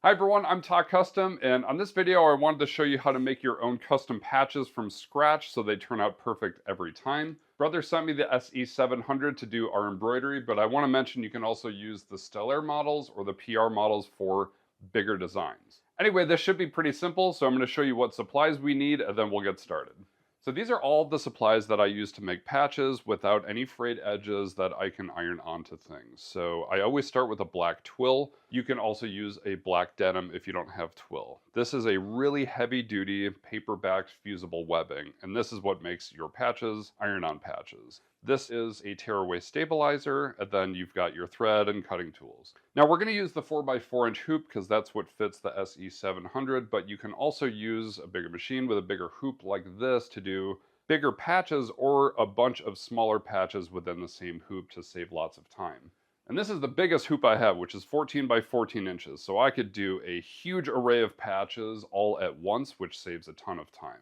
Hi everyone, I'm Tock Custom, and on this video I wanted to show you how to make your own custom patches from scratch so they turn out perfect every time. Brother sent me the SE700 to do our embroidery, but I want to mention you can also use the Stellar models or the PR models for bigger designs. Anyway, this should be pretty simple, so I'm going to show you what supplies we need and then we'll get started. So these are all the supplies that I use to make patches without any frayed edges that I can iron onto things. So I always start with a black twill. You can also use a black denim if you don't have twill. This is a really heavy duty paper-backed fusible webbing, and this is what makes your patches iron-on patches. This is a tearaway stabilizer, and then you've got your thread and cutting tools. Now we're going to use the 4x4 inch hoop because that's what fits the SE700, but you can also use a bigger machine with a bigger hoop like this to do bigger patches or a bunch of smaller patches within the same hoop to save lots of time. And this is the biggest hoop I have, which is 14 by 14 inches, so I could do a huge array of patches all at once, which saves a ton of time.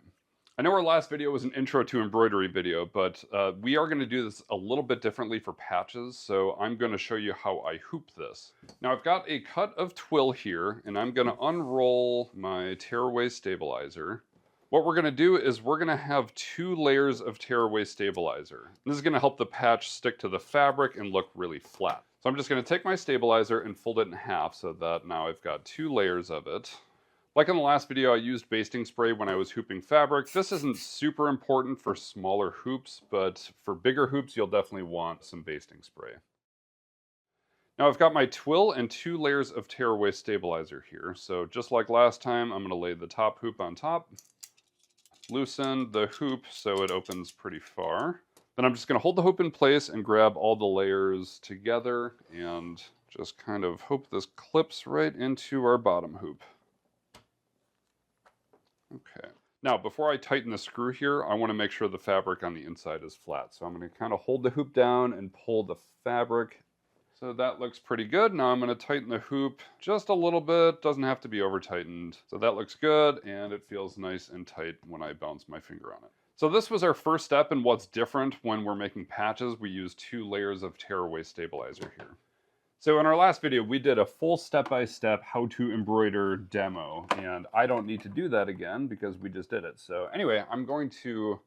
I know our last video was an intro to embroidery video, but we are going to do this a little bit differently for patches, so I'm going to show you how I hoop this. Now I've got a cut of twill here, and I'm going to unroll my tearaway stabilizer. What we're going to do is we're going to have 2 layers of tearaway stabilizer. This is going to help the patch stick to the fabric and look really flat. So I'm just going to take my stabilizer and fold it in half so that now I've got 2 layers of it. Like in the last video, I used basting spray when I was hooping fabric. This isn't super important for smaller hoops, but for bigger hoops, you'll definitely want some basting spray. Now I've got my twill and 2 layers of tearaway stabilizer here. So just like last time, I'm going to lay the top hoop on top, loosen the hoop so it opens pretty far. Then I'm just going to hold the hoop in place and grab all the layers together and just kind of hope this clips right into our bottom hoop. Okay. Now, before I tighten the screw here, I want to make sure the fabric on the inside is flat. So I'm going to kind of hold the hoop down and pull the fabric. So that looks pretty good. Now I'm going to tighten the hoop just a little bit. Doesn't have to be over tightened. So that looks good, and it feels nice and tight when I bounce my finger on it. So this was our first step in what's different when we're making patches. We use 2 layers of tearaway stabilizer here. So in our last video, we did a full step-by-step how to embroider demo, and I don't need to do that again because we just did it. So anyway, I'm going to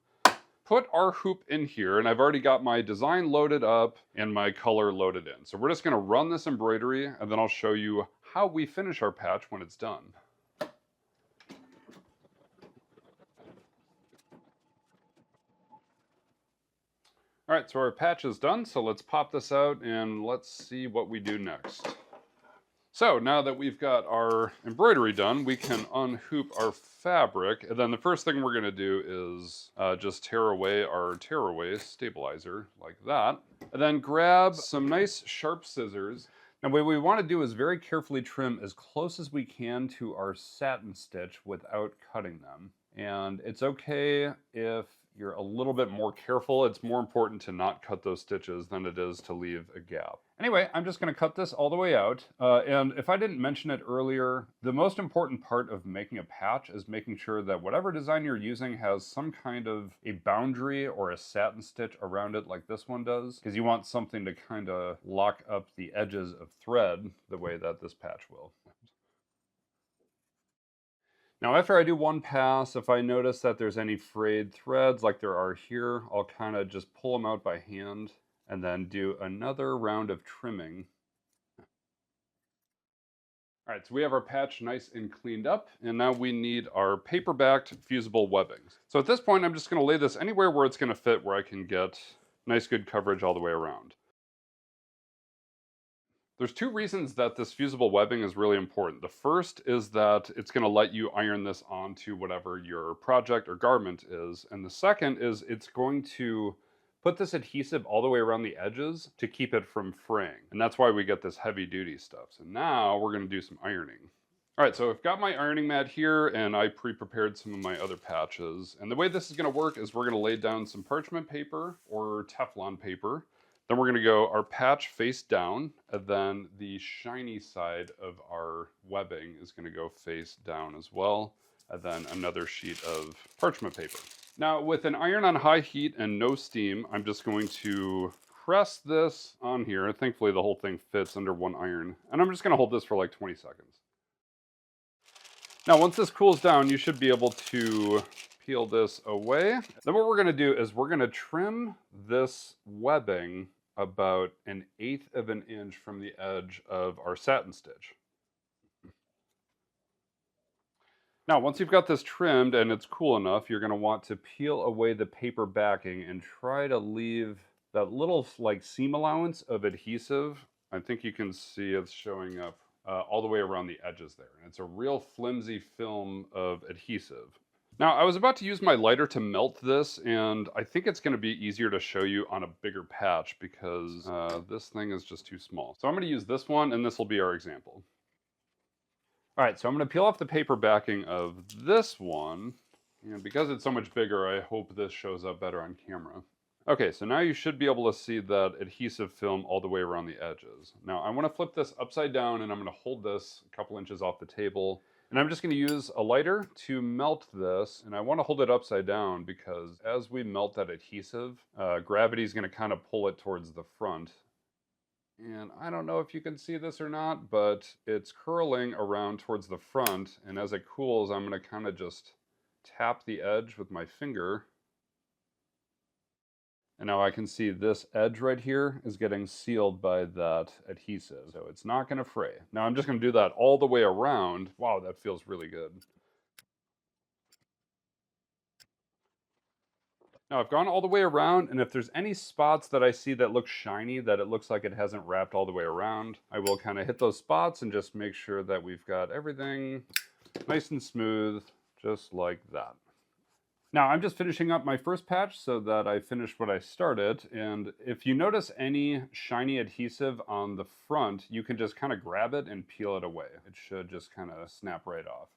put our hoop in here, and I've already got my design loaded up and my color loaded in. So we're just gonna run this embroidery, and then I'll show you how we finish our patch when it's done. All right, so our patch is done, so let's pop this out and let's see what we do next. So now that we've got our embroidery done, we can unhoop our fabric, and then the first thing we're gonna do is just tear away our tearaway stabilizer like that, and then grab some nice sharp scissors. Now what we wanna do is very carefully trim as close as we can to our satin stitch without cutting them. And it's okay if you're a little bit more careful. It's more important to not cut those stitches than it is to leave a gap. Anyway, I'm just going to cut this all the way out. And if I didn't mention it earlier, the most important part of making a patch is making sure that whatever design you're using has some kind of a boundary or a satin stitch around it like this one does, because you want something to kind of lock up the edges of thread the way that this patch will. Now after I do one pass, if I notice that there's any frayed threads like there are here, I'll kind of just pull them out by hand and then do another round of trimming. All right, so we have our patch nice and cleaned up, and now we need our paper-backed fusible webbings. So at this point, I'm just going to lay this anywhere where it's going to fit, where I can get nice good coverage all the way around. There's 2 reasons that this fusible webbing is really important. The first is that it's going to let you iron this onto whatever your project or garment is. And the second is it's going to put this adhesive all the way around the edges to keep it from fraying. And that's why we get this heavy duty stuff. So now we're going to do some ironing. All right, so I've got my ironing mat here, and I pre-prepared some of my other patches. And the way this is going to work is we're going to lay down some parchment paper or Teflon paper. Then we're going to go our patch face down, and then the shiny side of our webbing is going to go face down as well, and then another sheet of parchment paper. Now with an iron on high heat and no steam, I'm just going to press this on here. Thankfully the whole thing fits under one iron, and I'm just going to hold this for like 20 seconds. Now, once this cools down, you should be able to peel this away. Then what we're gonna do is we're gonna trim this webbing about 1/8 of an inch from the edge of our satin stitch. Now, once you've got this trimmed and it's cool enough, you're gonna want to peel away the paper backing and try to leave that little like seam allowance of adhesive. I think you can see it's showing up all the way around the edges there. And it's a real flimsy film of adhesive. Now, I was about to use my lighter to melt this, and I think it's gonna be easier to show you on a bigger patch because this thing is just too small. So I'm gonna use this one, and this will be our example. All right, so I'm going to peel off the paper backing of this one. And because it's so much bigger, I hope this shows up better on camera. Okay, so now you should be able to see that adhesive film all the way around the edges. Now I want to flip this upside down and I'm going to hold this a couple inches off the table. And I'm just going to use a lighter to melt this. And I want to hold it upside down because as we melt that adhesive, gravity is going to kind of pull it towards the front. And I don't know if you can see this or not, but it's curling around towards the front. And as it cools, I'm going to kind of just tap the edge with my finger. And now I can see this edge right here is getting sealed by that adhesive. So it's not going to fray. Now I'm just going to do that all the way around. Wow, that feels really good. Now I've gone all the way around, and if there's any spots that I see that look shiny, that it looks like it hasn't wrapped all the way around, I will kind of hit those spots and just make sure that we've got everything nice and smooth, just like that. Now I'm just finishing up my first patch so that I finished what I started, and if you notice any shiny adhesive on the front, you can just kind of grab it and peel it away. It should just kind of snap right off.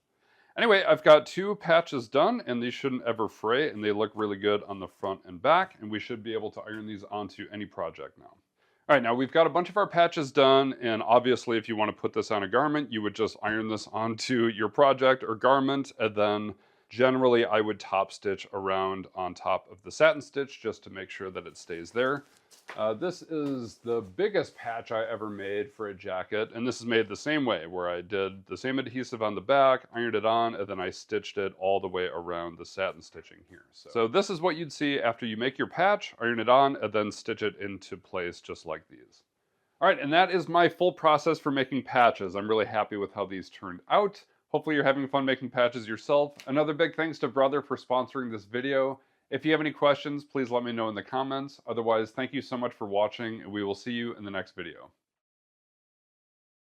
Anyway, I've got 2 patches done, and these shouldn't ever fray, and they look really good on the front and back, and we should be able to iron these onto any project now. All right, now we've got a bunch of our patches done, and obviously if you want to put this on a garment, you would just iron this onto your project or garment, and then generally I would top stitch around on top of the satin stitch just to make sure that it stays there. This is the biggest patch I ever made for a jacket, and this is made the same way, where I did the same adhesive on the back, ironed it on, and then I stitched it all the way around the satin stitching here. So this is what you'd see after you make your patch, iron it on, and then stitch it into place just like these. All right, and that is my full process for making patches. I'm really happy with how these turned out. Hopefully you're having fun making patches yourself. Another big thanks to Brother for sponsoring this video. If you have any questions, please let me know in the comments. Otherwise, thank you so much for watching, and we will see you in the next video.